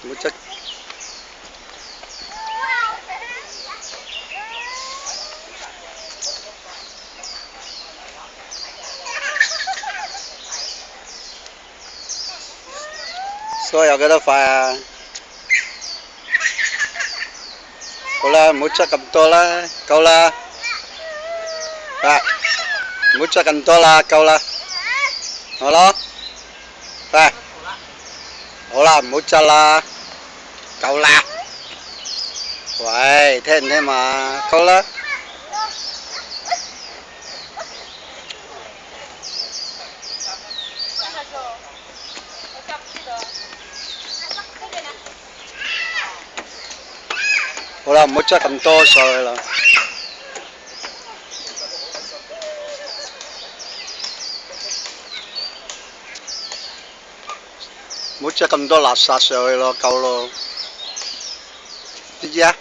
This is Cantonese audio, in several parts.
冇執。所以有幾多塊啊？好啦，唔好執咁多啦，夠啦。啊，唔好執咁多啦，夠啦。好咯，嚟，好啦，唔好執啦，夠啦。喂，聽唔聽嘛？夠啦。好啦，唔好執咁多上去啦。唔好執咁多垃圾上去咯，夠咯。知唔知啊？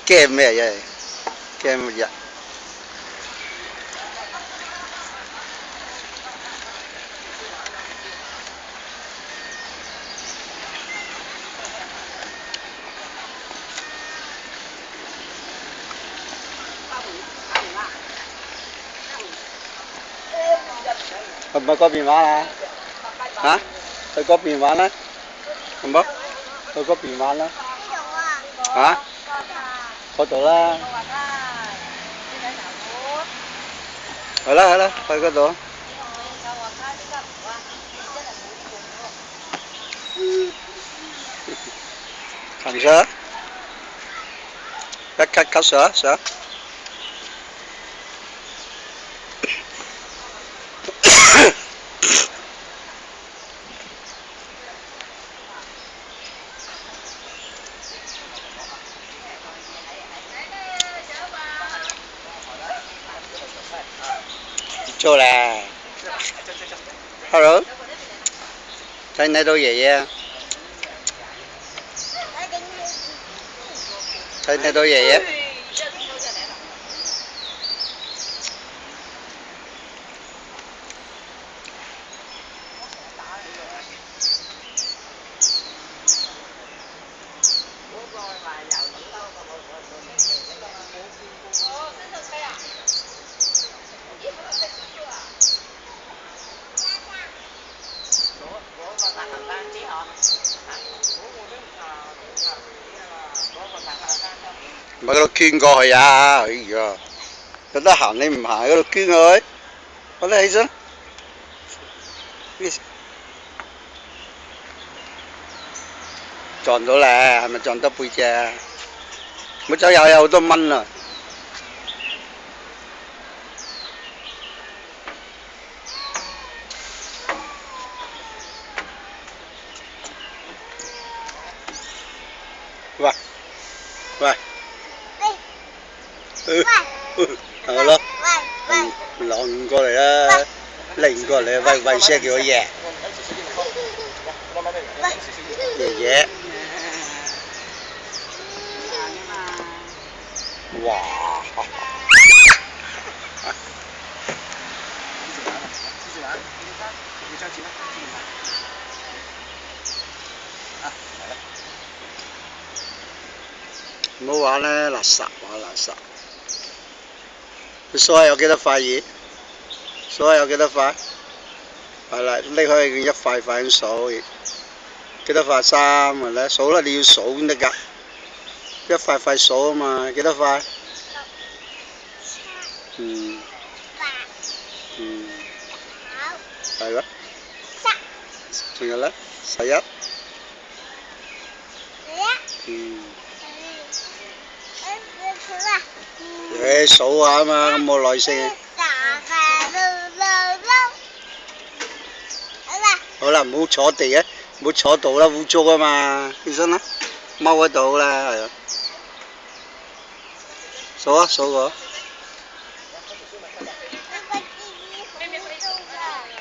驚咩嘢？驚乜嘢？係咪嗰邊玩啊？嚇？去嗰邊玩啦，好冇？去嗰邊玩啦。嚇？嗰度啦。係啦係啦，去嗰度。行上，一級上。做啦 ，Hello，睇唔睇到爺爺啊？睇唔睇到爺爺？唔係嗰度捐過去啊！哎呀，有得行你唔行嗰度捐過去，快啲起身！撞到咧，係咪撞得背脊啊？冇走有好多蚊啊！喂喂，係咯，浪過嚟啦，擰過嚟喂聲叫我爺爺，哇！唔好玩啦，垃圾玩垃圾。佢數下有幾多塊嘢？數下有幾多塊？係啦，拎開佢一塊塊咁數，幾多塊衫係啦？數啦，你要數先得㗎，一塊塊數啊嘛，幾多塊？嗯。嗯。係啦。仲有咧，11。嗯。你數下啊嘛，咁冇耐性。好啦，唔好坐地啊，唔好坐度啦，污糟啊嘛，起身啦。踎得到啦，係啊。數啊，數過。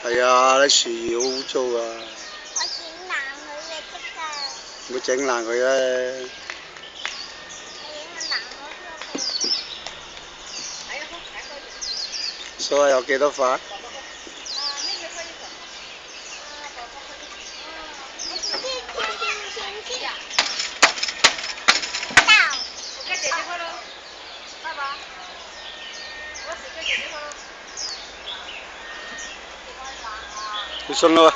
係啊，啲樹葉好污糟啊！我整爛佢嘅即刻。唔好整爛佢啦。數下有幾多塊？你信啦喂！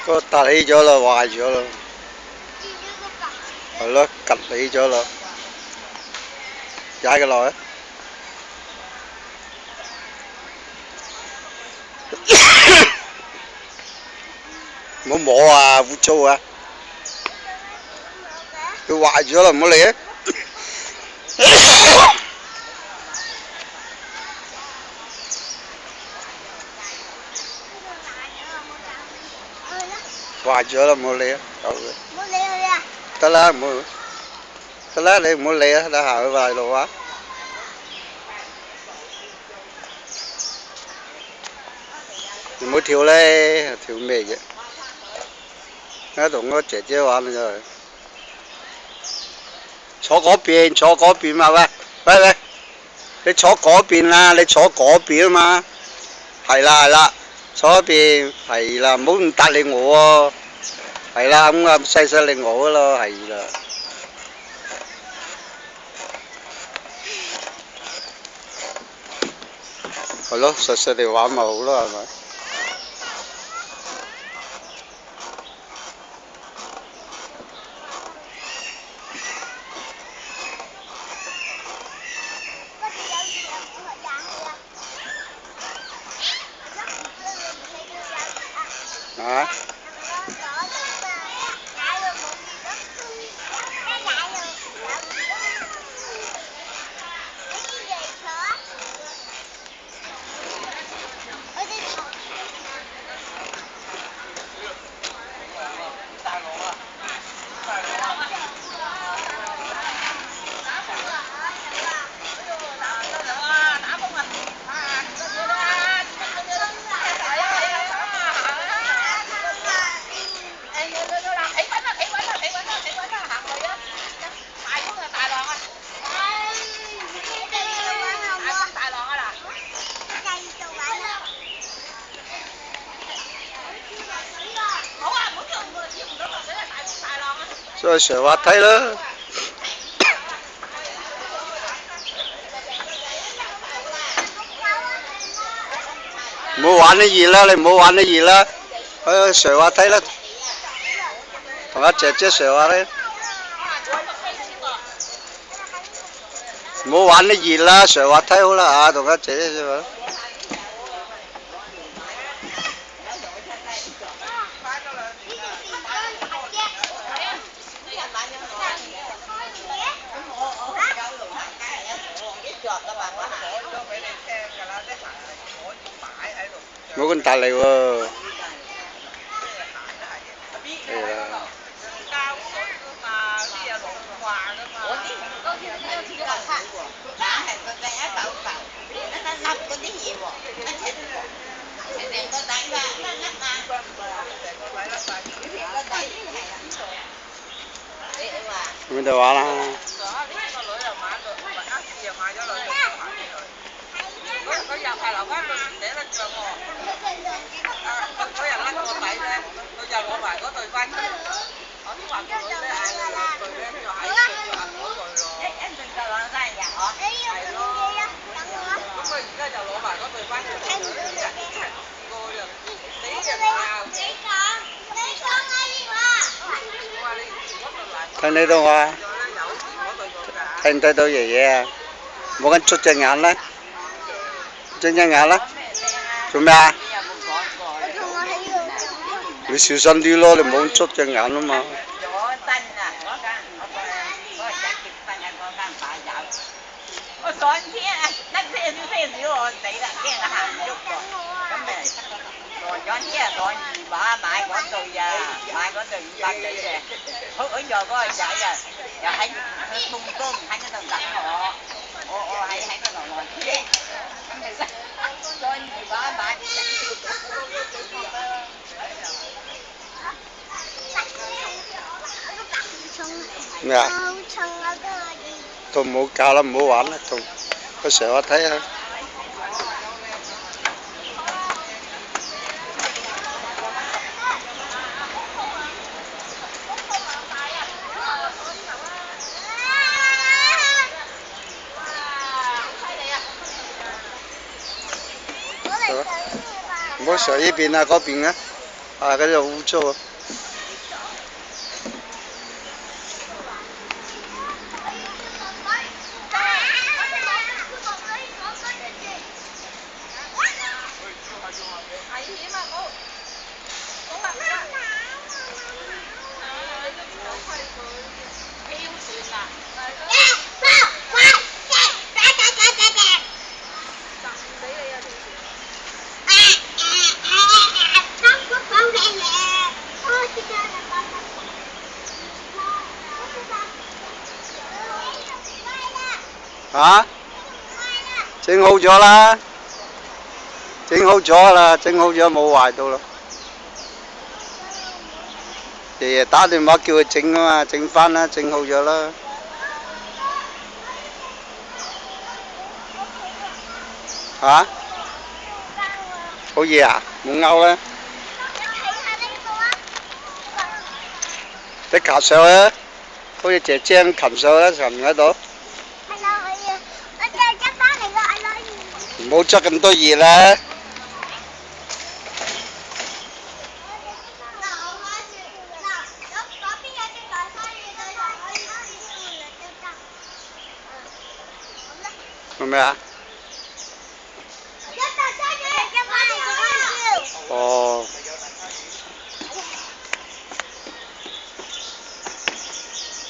個凸起咗啦，壞咗啦。係咯，趌起咗啦。踩佢落去。唔好摸啊，污糟啊！佢壞咗啦，唔好理啊！壞咗啦，唔好理啊，由佢。唔好理佢啊！得啦，唔好。得啦，你唔好理啊，得行去大路啊！你唔好跳咧，跳咩啫？而家同個姐姐玩啊真係。坐嗰邊，坐嗰邊嘛喂，喂喂，你坐嗰邊啦，你坐嗰邊啊嘛。係啦係啦，坐嗰邊係啦，唔好咁搭理我喎。係啦，咁啊細細理我咯，係啦。係咯，細細地玩咪好咯，係咪？啊？所以上滑梯啦。唔好玩得熱啦，你唔好玩得熱啦，去上滑梯啦，同阿姐姐上下梯。唔好玩得熱啦，上滑梯好啦嚇，同阿姐姐上下。冇咁大力喎。係啦。咁就玩啦。佢又係留翻佢寫得著喎。佢嗰日甩個底咧，佢就攞埋嗰對翻出嚟。我都話佢咧，嗌佢攞對咧，就喺。睇呢度啊？睇唔睇到爺爺啊？冇緊捽隻眼啦，睜隻眼啦。做咩啊？你小心啲咯，你唔好捽隻眼啊嘛。我上天啊，些少我死啦，驚我行唔喐喎。咁咪來咗啲啊，來二把買嗰對呀，買嗰對500幾嘅。佢就嗰個仔啊，又喺佢半工喺嗰度等我，我喺嗰度來車，咁咪再二把買。咩啊？同唔好搞啦，唔好玩啦，同佢成日我睇下。唔好上呢邊啊，嗰邊啊，啊嗰度污糟啊。啊？整好咗啦，整好咗啦，整好咗冇壞到啦。爺爺打電話叫佢整啊嘛，整翻啦，整好咗啦。啊？好嘢啊？冇勾咧？你擒上去啊！好似姐姐咁擒上去，擒唔喺度。唔好執咁多嘢啦。做咩啊？哦。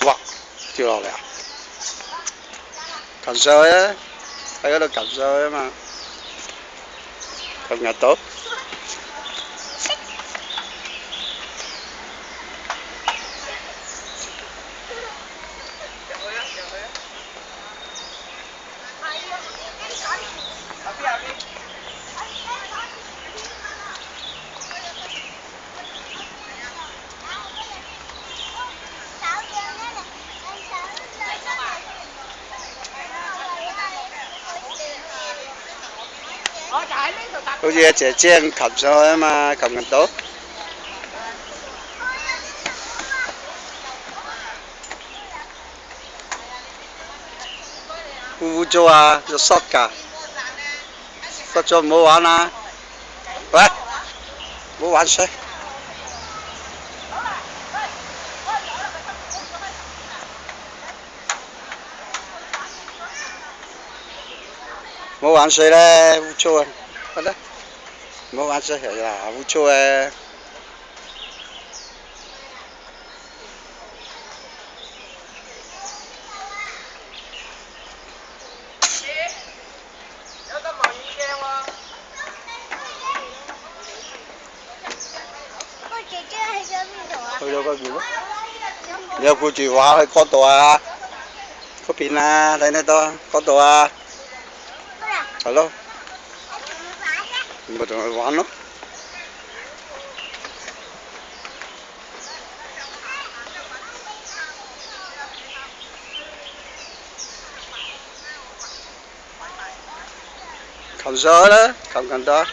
哇！掉落嚟啊！擒上去啊！喺嗰度擒上去啊嘛。擒唔到？好似阿姐姐咁擒上去啊嘛，擒唔到。污糟啊，又濕㗎，濕咗唔好玩啦。喂，唔好玩水。唔好玩水咧，污糟啊！好啦，唔好玩水係啦，污糟啊！有個望遠鏡喎。個姐姐去咗邊度啊？去咗嗰邊咯。你有顧住話去嗰度啊？嗰邊啊，睇得到嗰度啊？係咯。咪同佢玩咯。擒上去啦，擒唔擒到啊？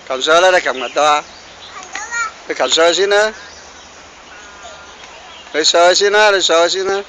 擒上去啦，你擒唔擒到啊？你擒上去先啦，你上去先啦，你上去先啦。